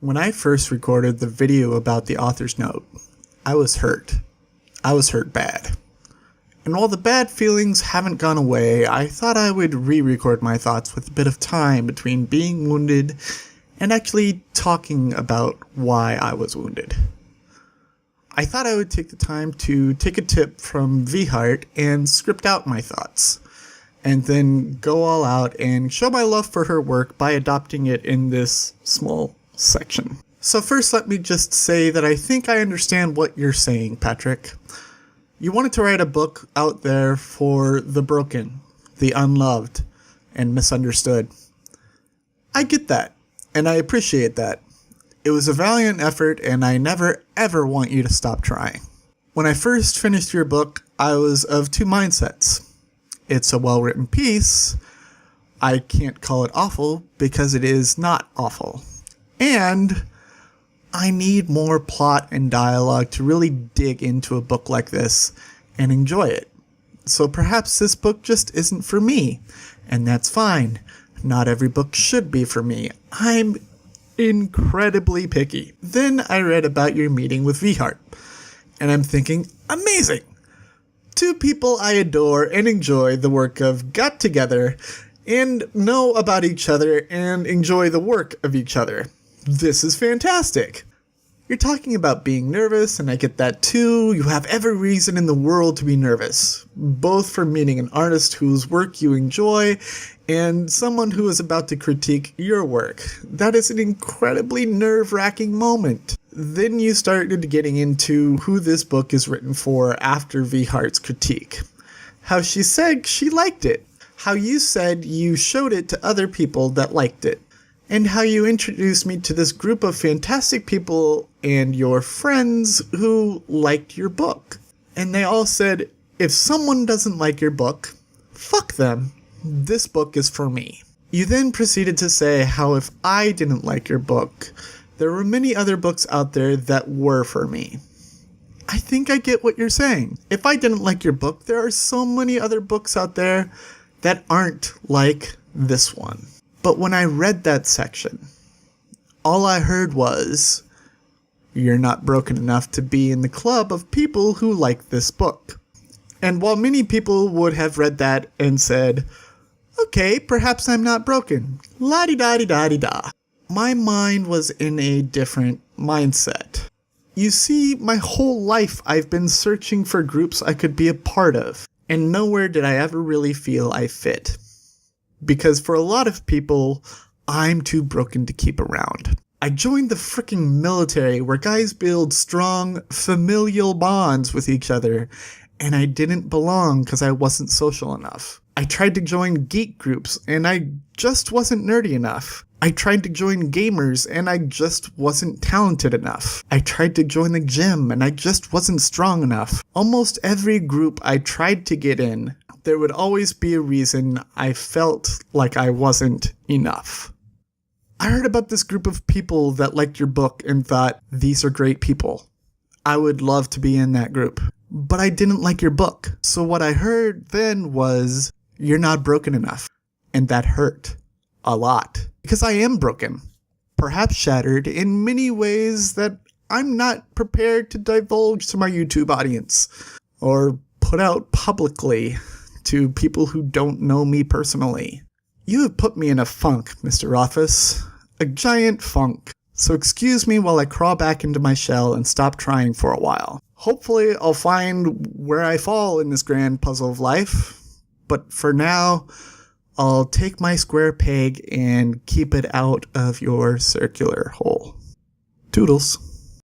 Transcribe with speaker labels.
Speaker 1: When I first recorded the video about the author's note, I was hurt. I was hurt bad. And while the bad feelings haven't gone away, I thought I would re-record my thoughts with a bit of time between being wounded and actually talking about why I was wounded. I thought I would take the time to take a tip from VHeart and script out my thoughts, and then go all out and show my love for her work by adopting it in this small section. So first, let me just say that I think I understand what you're saying, Patrick. You wanted to write a book out there for the broken, the unloved, and misunderstood. I get that, and I appreciate that. It was a valiant effort, and I never ever want you to stop trying. When I first finished your book, I was of two mindsets. It's a well-written piece. I can't call it awful because it is not awful. And I need more plot and dialogue to really dig into a book like this and enjoy it. So perhaps this book just isn't for me, and that's fine. Not every book should be for me. I'm incredibly picky. Then I read about your meeting with VHeart, and I'm thinking, amazing! Two people I adore and enjoy the work of got together and know about each other and enjoy the work of each other. This is fantastic. You're talking about being nervous, and I get that too. You have every reason in the world to be nervous, both for meeting an artist whose work you enjoy and someone who is about to critique your work. That is an incredibly nerve-wracking moment. Then you started getting into who this book is written for after VHeart's critique. How she said she liked it. How you said you showed it to other people that liked it. And how you introduced me to this group of fantastic people and your friends who liked your book. And they all said, if someone doesn't like your book, fuck them. This book is for me. You then proceeded to say how if I didn't like your book, there were many other books out there that were for me. I think I get what you're saying. If I didn't like your book, there are so many other books out there that aren't like this one. But when I read that section, all I heard was, you're not broken enough to be in the club of people who like this book. And while many people would have read that and said, okay, perhaps I'm not broken, la-di-da-di-da-di-da, my mind was in a different mindset. You see, my whole life I've been searching for groups I could be a part of, and nowhere did I ever really feel I fit. Because for a lot of people, I'm too broken to keep around. I joined the freaking military where guys build strong, familial bonds with each other, and I didn't belong because I wasn't social enough. I tried to join geek groups, and I just wasn't nerdy enough. I tried to join gamers, and I just wasn't talented enough. I tried to join the gym, and I just wasn't strong enough. Almost every group I tried to get in, there would always be a reason I felt like I wasn't enough. I heard about this group of people that liked your book and thought, these are great people. I would love to be in that group. But I didn't like your book. So what I heard then was, you're not broken enough. And that hurt. A lot. Because I am broken. Perhaps shattered in many ways that I'm not prepared to divulge to my YouTube audience. Or put out publicly to people who don't know me personally. You have put me in a funk, Mr. Rothfuss. A giant funk. So excuse me while I crawl back into my shell and stop trying for a while. Hopefully I'll find where I fall in this grand puzzle of life. But for now, I'll take my square peg and keep it out of your circular hole. Toodles.